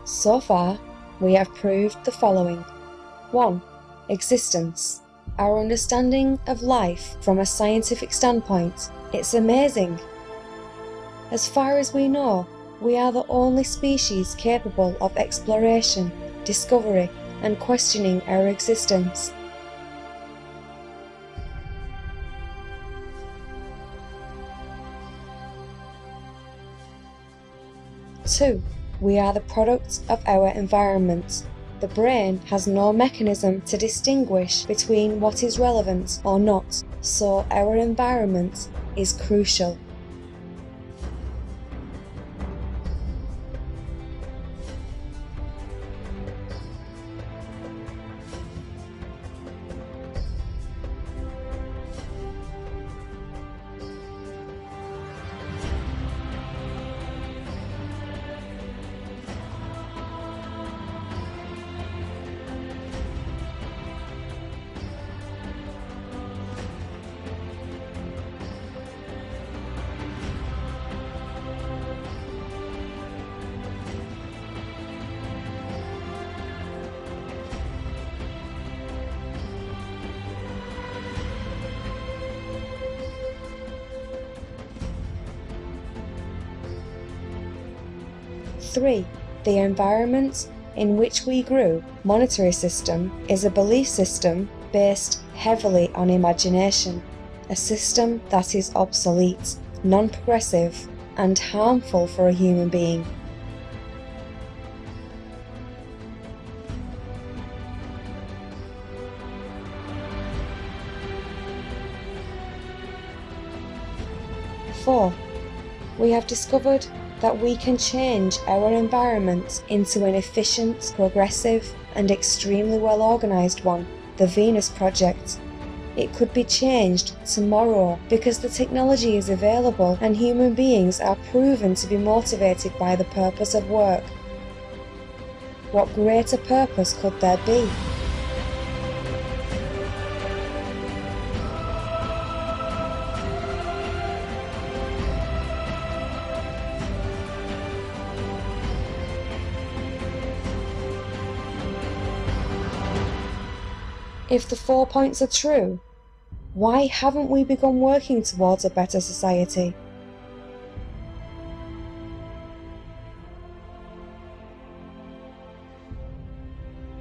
So far, we have proved the following. 1. Existence. Our understanding of life from a scientific standpoint, it's amazing. As far as we know, we are the only species capable of exploration, discovery, and questioning our existence. 2. We are the product of our environment. The brain has no mechanism to distinguish between what is relevant or not, so our environment is crucial. 3. The environment in which we grew, monetary system, is a belief system based heavily on imagination, a system that is obsolete, non-progressive, and harmful for a human being. Four, we have discovered that we can change our environment into an efficient, progressive, and extremely well organised one, the Venus Project. It could be changed tomorrow because the technology is available and human beings are proven to be motivated by the purpose of work. What greater purpose could there be? If the 4 points are true, why haven't we begun working towards a better society?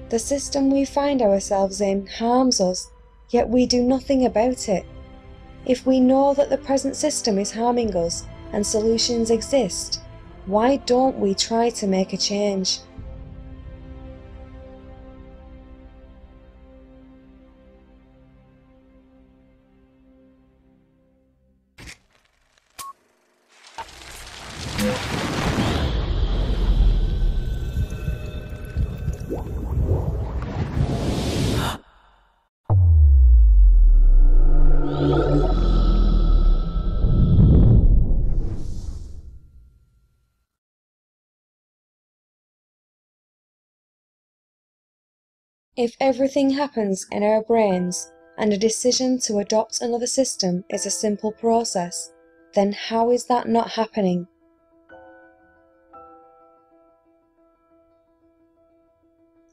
The system we find ourselves in harms us, yet we do nothing about it. If we know that the present system is harming us and solutions exist, why don't we try to make a change? If everything happens in our brains and a decision to adopt another system is a simple process, then how is that not happening?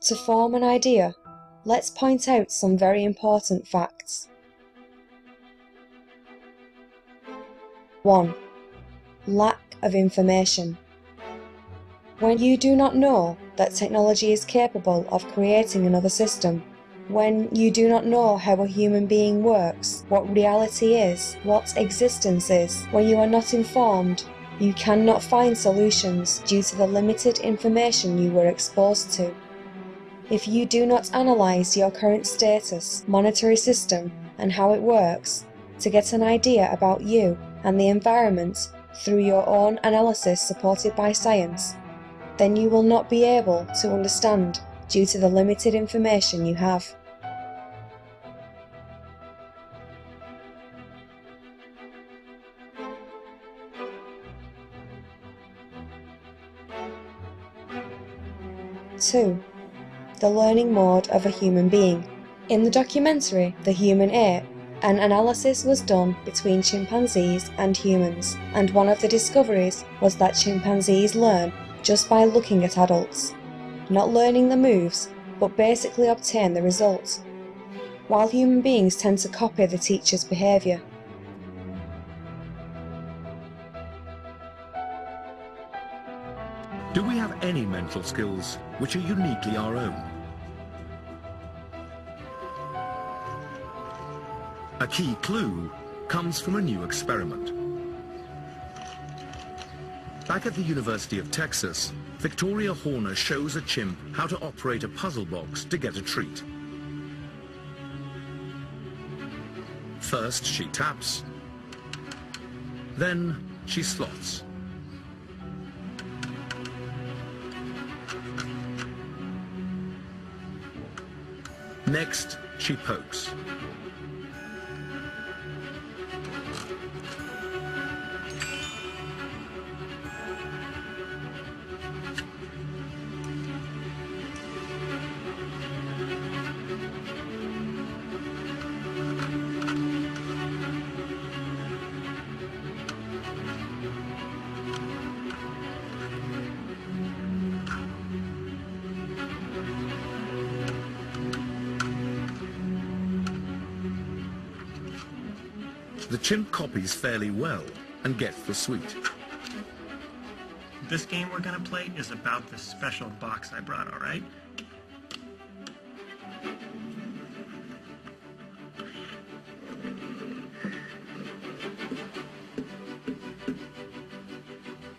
To form an idea, let's point out some very important facts. 1. Lack of information. When you do not know that technology is capable of creating another system, when you do not know how a human being works, what reality is, what existence is, when you are not informed, you cannot find solutions due to the limited information you were exposed to. If you do not analyse your current status, monetary system, and how it works, to get an idea about you and the environment through your own analysis supported by science, then you will not be able to understand due to the limited information you have. Two, the learning mode of a human being. In the documentary The Human Ape, an analysis was done between chimpanzees and humans, and one of the discoveries was that chimpanzees learn just by looking at adults. not learning the moves, but basically obtain the results, while human beings tend to copy the teacher's behaviour. Do we have any mental skills which are uniquely our own? A key clue comes from a new experiment. Back at the University of Texas, Victoria Horner shows a chimp how to operate a puzzle box to get a treat. First she taps, then she slots. Next, she pokes. The chimp copies fairly well and gets the sweet. This game we're going to play is about this special box I brought, all right?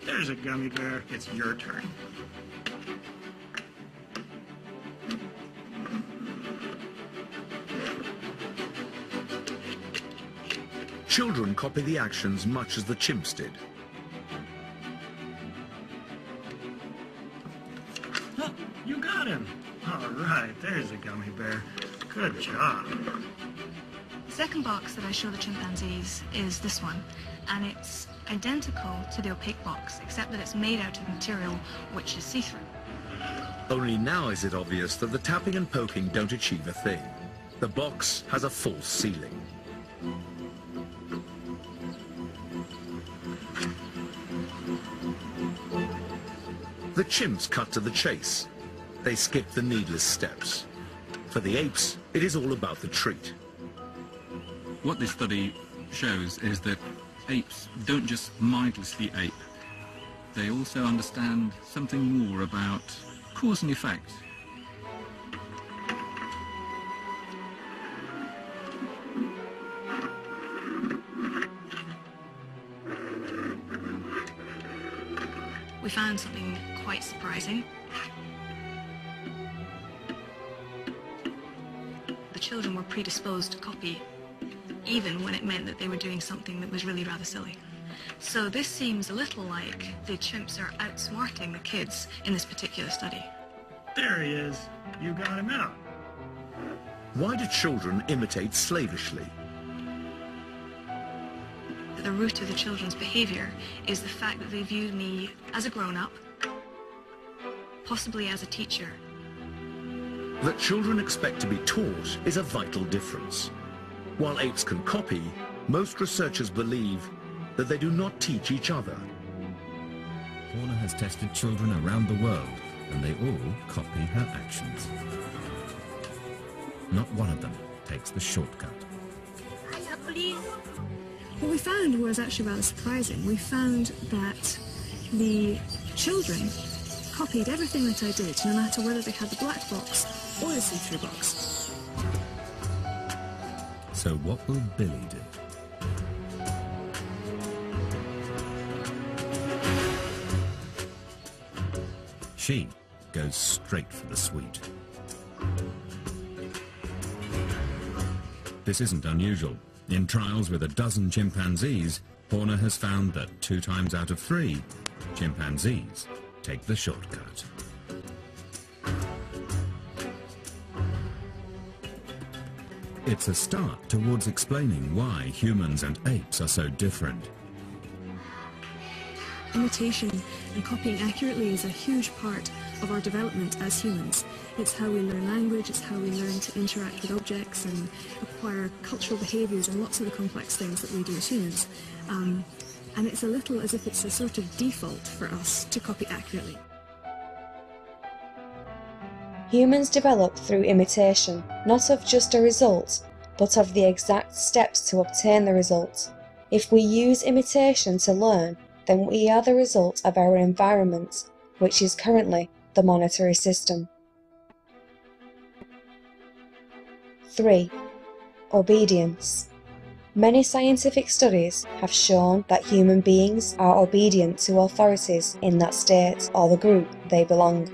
There's a gummy bear. It's your turn. Children copy the actions much as the chimps did. Oh, you got him. All right, there's a gummy bear. Good job. The second box that I show the chimpanzees is this one, and it's identical to the opaque box, except that it's made out of material which is see-through. Only now is it obvious that the tapping and poking don't achieve a thing. The box has a false ceiling. The chimps cut to the chase. They skip the needless steps. For the apes, it is all about the treat. What this study shows is that apes don't just mindlessly ape. They also understand something more about cause and effect. We found something quite surprising. The children were predisposed to copy, even when it meant that they were doing something that was really rather silly. So this seems a little like the chimps are outsmarting the kids in this particular study. There he is. You got him out. Why do children imitate slavishly? The root of the children's behaviour is the fact that they view me as a grown-up, possibly as a teacher. That children expect to be taught is a vital difference. While apes can copy, most researchers believe that they do not teach each other. Horner has tested children around the world, and they all copy her actions. Not one of them takes the shortcut. What we found was actually rather surprising. We found that the children copied everything that I did, no matter whether they had the black box or the see-through box. So what will Billy do? She goes straight for the sweet. This isn't unusual. In trials with a dozen chimpanzees, Horner has found that 2 times out of 3, chimpanzees take the shortcut. It's a start towards explaining why humans and apes are so different. Imitation and copying accurately is a huge part of our development as humans. It's how we learn language, it's how we learn to interact with objects and acquire cultural behaviours and lots of the complex things that we do as humans. And it's a little as if it's a sort of default for us to copy accurately. Humans develop through imitation, not of just a result, but of the exact steps to obtain the result. If we use imitation to learn, then we are the result of our environment, which is currently the monetary system. 3. Obedience. Many scientific studies have shown that human beings are obedient to authorities in that state or the group they belong.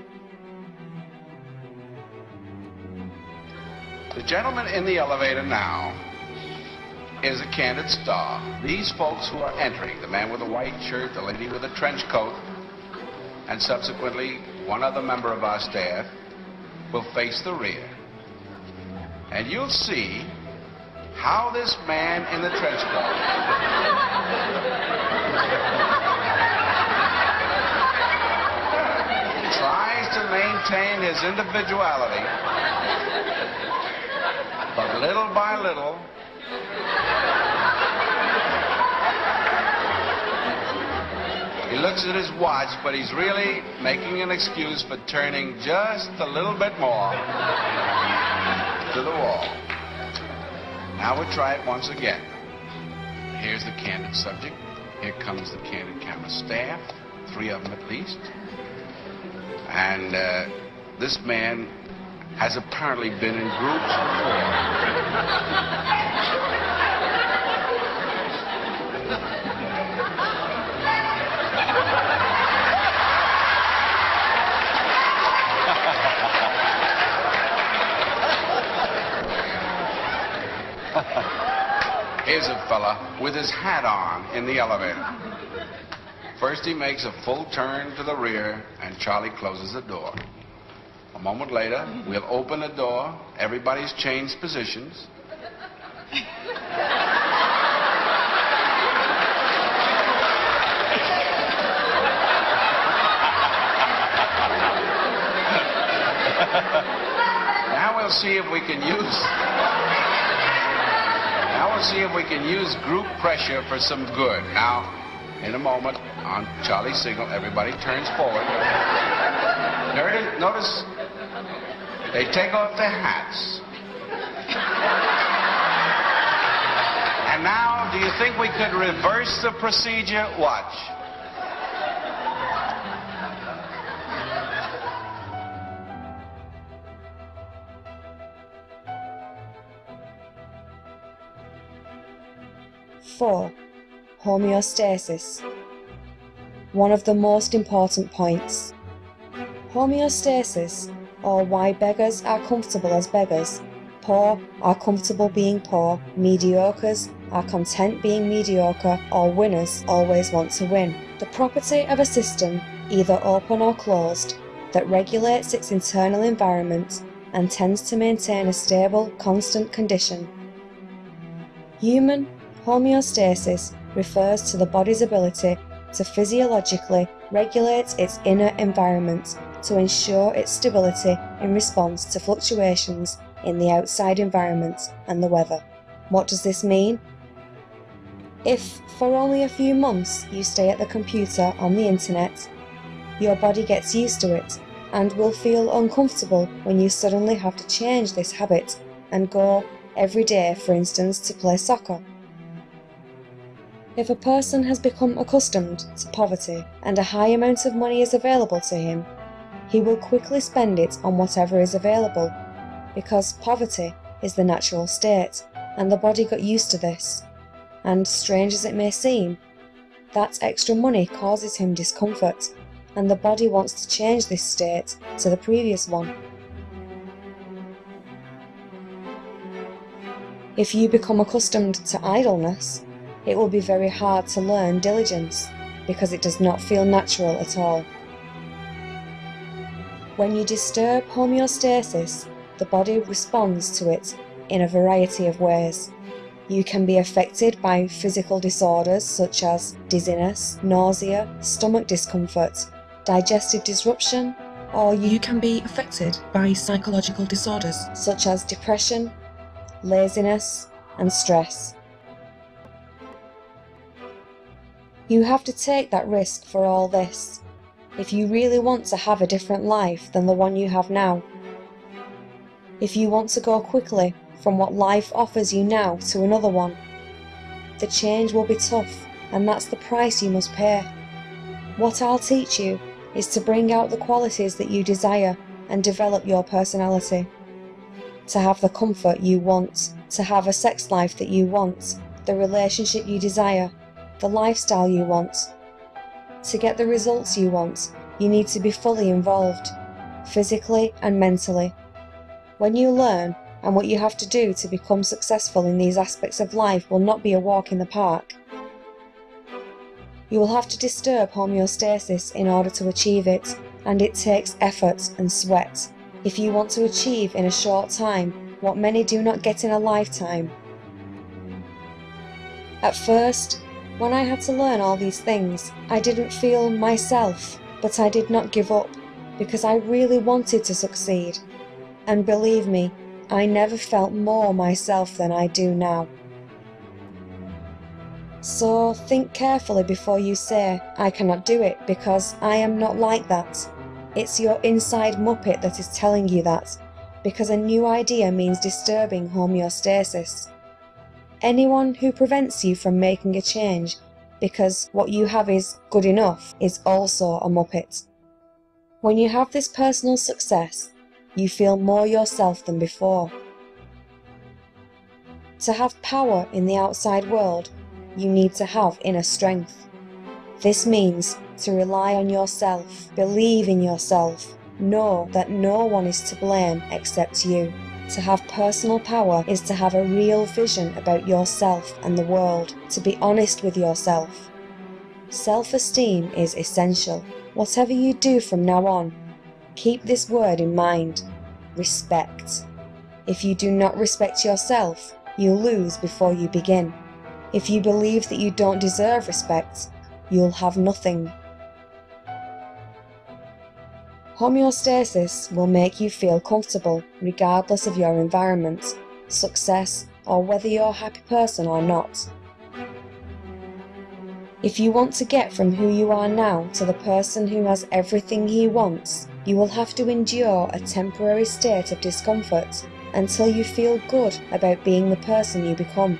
The gentleman in the elevator now is a candid star. These folks who are entering, the man with the white shirt, the lady with the trench coat, and subsequently one other member of our staff, will face the rear. And you'll see how this man in the trench coat tries to maintain his individuality, but little by little, he looks at his watch, but he's really making an excuse for turning just a little bit more to the wall. Now we'll try it once again. Here's the candid subject. Here comes the candid camera staff, 3 of them at least. And this man has apparently been in groups Here's a fella with his hat on in the elevator. First he makes a full turn to the rear and Charlie closes the door. A moment later, we'll open the door. Everybody's changed positions. Now we'll see if we can use group pressure for some good. Now, in a moment, on Charlie's signal, everybody turns forward. Notice they take off their hats. And now, do you think we could reverse the procedure? Watch. Four. Homeostasis. One of the most important points. Homeostasis, or why beggars are comfortable as beggars, poor are comfortable being poor, mediocres are content being mediocre, or winners always want to win. The property of a system, either open or closed, that regulates its internal environment and tends to maintain a stable, constant condition. Human homeostasis refers to the body's ability to physiologically regulate its inner environment to ensure its stability in response to fluctuations in the outside environment and the weather. What does this mean? If, for only a few months, you stay at the computer on the internet, your body gets used to it and will feel uncomfortable when you suddenly have to change this habit and go every day, for instance, to play soccer. If a person has become accustomed to poverty and a high amount of money is available to him, he will quickly spend it on whatever is available, because poverty is the natural state, and the body got used to this. And strange as it may seem, that extra money causes him discomfort, and the body wants to change this state to the previous one. If you become accustomed to idleness, it will be very hard to learn diligence, because it does not feel natural at all. When you disturb homeostasis, the body responds to it in a variety of ways. You can be affected by physical disorders such as dizziness, nausea, stomach discomfort, digestive disruption, or you can be affected by psychological disorders such as depression, laziness, and stress. You have to take that risk for all this, if you really want to have a different life than the one you have now. if you want to go quickly from what life offers you now to another one. The change will be tough, and that's the price you must pay. What I'll teach you is to bring out the qualities that you desire and develop your personality. To have the comfort you want, to have a sex life that you want, the relationship you desire, the lifestyle you want. To get the results you want, you need to be fully involved, physically and mentally. When you learn, and what you have to do to become successful in these aspects of life will not be a walk in the park. You will have to disturb homeostasis in order to achieve it, and it takes effort and sweat if you want to achieve in a short time what many do not get in a lifetime. At first, when I had to learn all these things, I didn't feel myself, but I did not give up, because I really wanted to succeed. And believe me, I never felt more myself than I do now. So think carefully before you say, I cannot do it, because I am not like that. It's your inside muppet that is telling you that, because a new idea means disturbing homeostasis. Anyone who prevents you from making a change because what you have is good enough is also a muppet. When you have this personal success, you feel more yourself than before. To have power in the outside world, you need to have inner strength. This means to rely on yourself, believe in yourself, know that no one is to blame except you. To have personal power is to have a real vision about yourself and the world, to be honest with yourself. Self-esteem is essential. Whatever you do from now on, keep this word in mind: respect. If you do not respect yourself, you lose before you begin. If you believe that you don't deserve respect, you'll have nothing. Homeostasis will make you feel comfortable regardless of your environment, success, or whether you're a happy person or not. If you want to get from who you are now to the person who has everything he wants, you will have to endure a temporary state of discomfort until you feel good about being the person you become.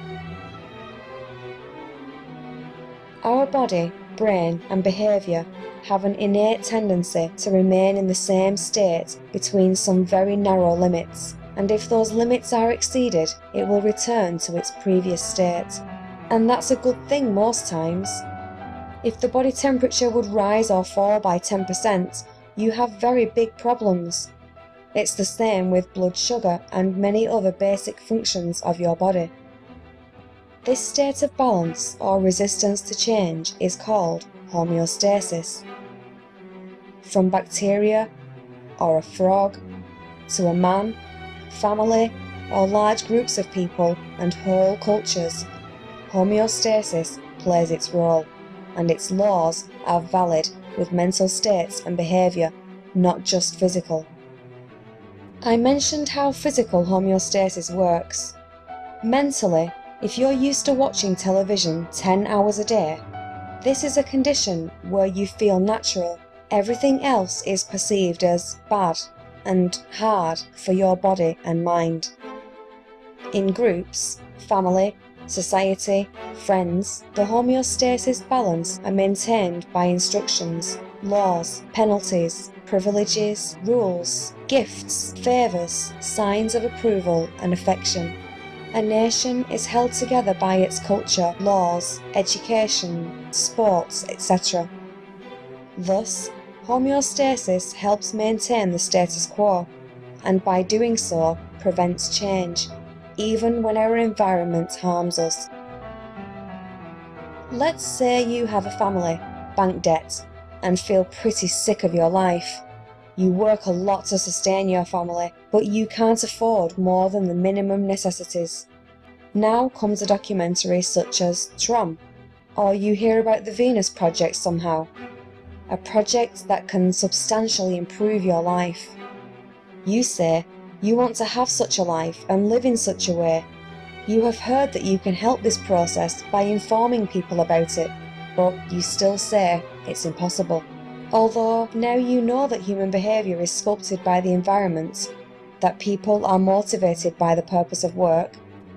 Our body, brain, and behaviour have an innate tendency to remain in the same state between some very narrow limits, and if those limits are exceeded, it will return to its previous state. And that's a good thing most times. If the body temperature would rise or fall by 10%, you have very big problems. It's the same with blood sugar and many other basic functions of your body. This state of balance or resistance to change is called homeostasis. From bacteria, or a frog, to a man, family, or large groups of people and whole cultures, homeostasis plays its role, and its laws are valid with mental states and behaviour, not just physical. I mentioned how physical homeostasis works. Mentally, if you're used to watching television 10 hours a day, this is a condition where you feel natural. Everything else is perceived as bad and hard for your body and mind. In groups, family, society, friends, the homeostasis balance are maintained by instructions, laws, penalties, privileges, rules, gifts, favours, signs of approval and affection. A nation is held together by its culture, laws, education, sports, etc. Thus, homeostasis helps maintain the status quo, and by doing so, prevents change, even when our environment harms us. Let's say you have a family, bank debt, and feel pretty sick of your life. You work a lot to sustain your family, but you can't afford more than the minimum necessities. Now comes a documentary such as Tron, or you hear about the Venus Project somehow, a project that can substantially improve your life. You say you want to have such a life and live in such a way. You have heard that you can help this process by informing people about it, but you still say it's impossible. Although now you know that human behaviour is sculpted by the environment, that people are motivated by the purpose of work,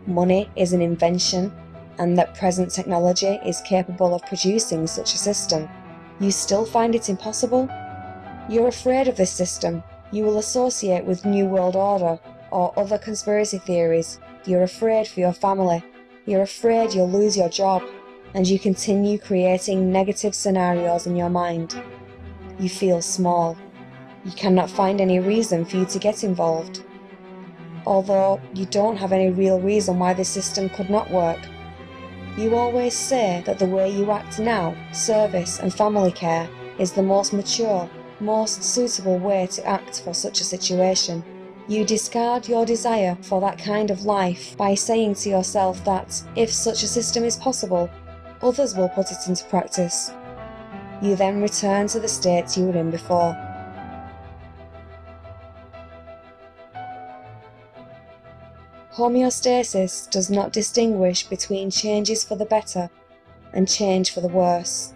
money is an invention, and that present technology is capable of producing such a system, you still find it impossible? You're afraid of this system. You will associate with New World Order or other conspiracy theories. You're afraid for your family. You're afraid you'll lose your job, and you continue creating negative scenarios in your mind. You feel small. You cannot find any reason for you to get involved. Although you don't have any real reason why the system could not work. You always say that the way you act now, service and family care, is the most mature, most suitable way to act for such a situation. You discard your desire for that kind of life by saying to yourself that, if such a system is possible, others will put it into practice. You then return to the state you were in before. Homeostasis does not distinguish between changes for the better and change for the worse.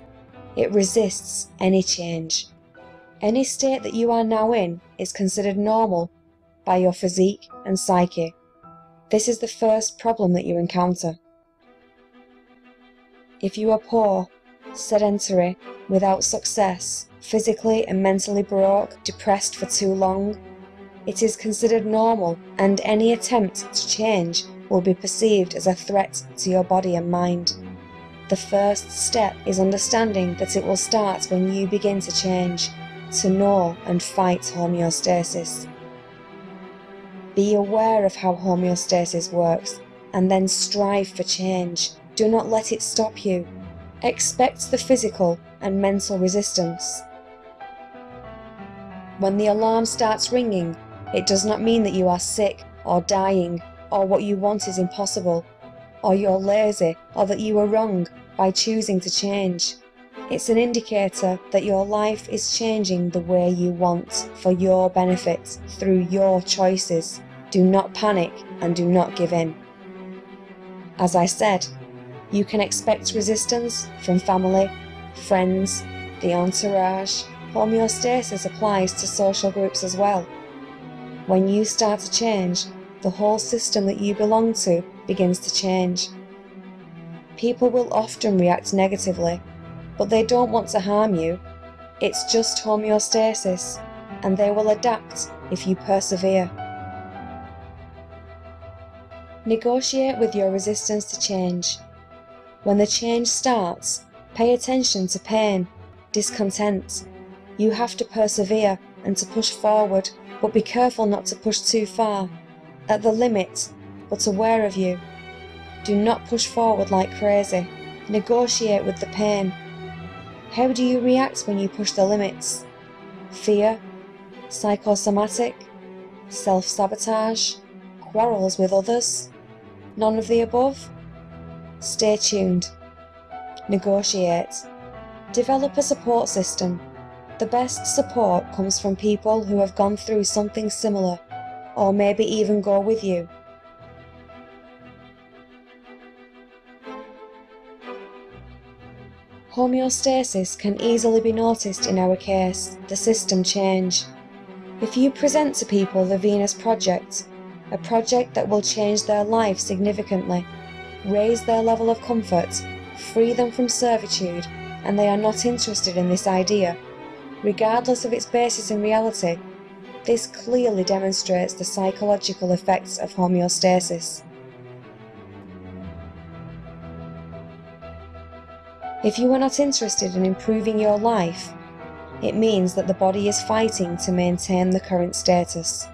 It resists any change. Any state that you are now in is considered normal by your physique and psyche. This is the first problem that you encounter. If you are poor, sedentary, without success, physically and mentally broke, depressed for too long, it is considered normal, and any attempt to change will be perceived as a threat to your body and mind. The first step is understanding that it will start when you begin to change, to know and fight homeostasis. Be aware of how homeostasis works, and then strive for change. Do not let it stop you. Expect the physical and mental resistance. When the alarm starts ringing, it does not mean that you are sick or dying, or what you want is impossible, or you're lazy, or that you are wrong by choosing to change. It's an indicator that your life is changing the way you want, for your benefit, through your choices. Do not panic and do not give in. As I said, you can expect resistance from family, friends, the entourage. Homeostasis applies to social groups as well. When you start to change, the whole system that you belong to begins to change. People will often react negatively, but they don't want to harm you. It's just homeostasis, and they will adapt if you persevere. Negotiate with your resistance to change. When the change starts, pay attention to pain, discontent. You have to persevere and to push forward, but be careful not to push too far. At the limit, but aware of you. Do not push forward like crazy. Negotiate with the pain. How do you react when you push the limits? Fear? Psychosomatic? Self-sabotage? Quarrels with others? None of the above? Stay tuned. Negotiate. Develop a support system. The best support comes from people who have gone through something similar, or maybe even go with you. Homeostasis can easily be noticed in our case, the system change. If you present to people the Venus Project, a project that will change their life significantly, raise their level of comfort, free them from servitude, and they are not interested in this idea, regardless of its basis in reality, this clearly demonstrates the psychological effects of homeostasis. If you are not interested in improving your life, it means that the body is fighting to maintain the current status.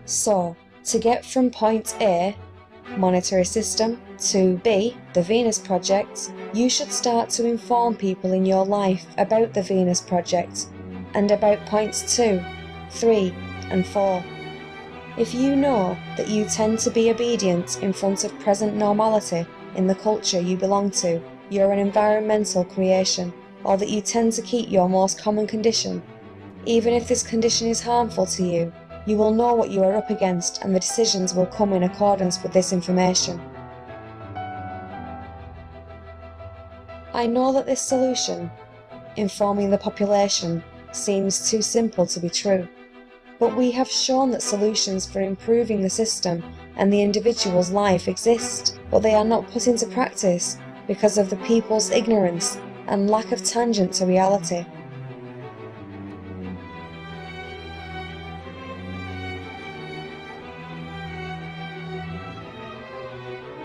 So, to get from point A, monetary system, to B, the Venus Project, you should start to inform people in your life about the Venus Project and about points 2, 3 and 4. If you know that you tend to be obedient in front of present normality in the culture you belong to, you're an environmental creation, or that you tend to keep your most common condition, even if this condition is harmful to you, you will know what you are up against and the decisions will come in accordance with this information. I know that this solution, informing the population, seems too simple to be true, but we have shown that solutions for improving the system and the individual's life exist, but they are not put into practice because of the people's ignorance and lack of tangent to reality.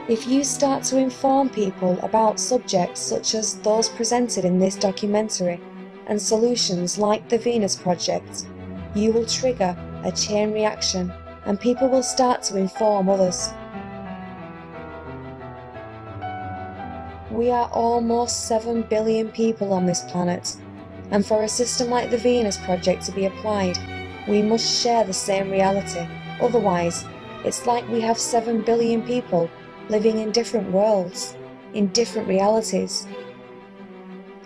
If you start to inform people about subjects such as those presented in this documentary and solutions like the Venus Project, you will trigger a chain reaction and people will start to inform others. We are almost 7 billion people on this planet, and for a system like the Venus Project to be applied, we must share the same reality. Otherwise, it's like we have 7 billion people living in different worlds, in different realities.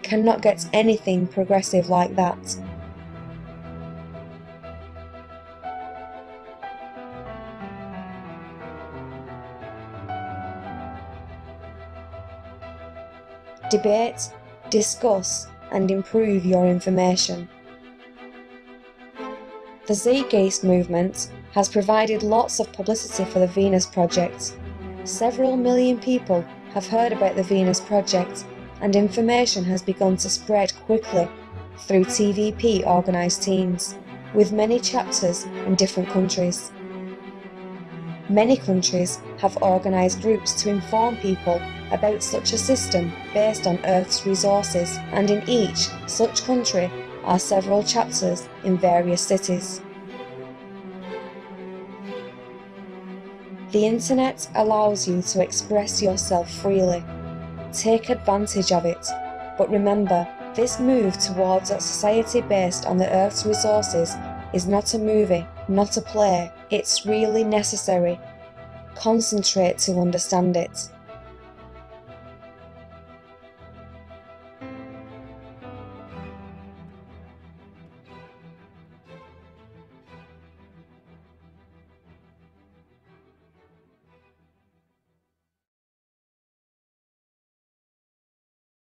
Cannot get anything progressive like that. Debate, discuss, and improve your information. The Zeitgeist movement has provided lots of publicity for the Venus Project. Several million people have heard about the Venus Project, and information has begun to spread quickly through TVP organised teams, with many chapters in different countries. Many countries have organised groups to inform people about such a system based on Earth's resources, and in each such country are several chapters in various cities. The internet allows you to express yourself freely. Take advantage of it, but remember, this move towards a society based on the Earth's resources is not a movie, not a play, it's really necessary. Concentrate to understand it.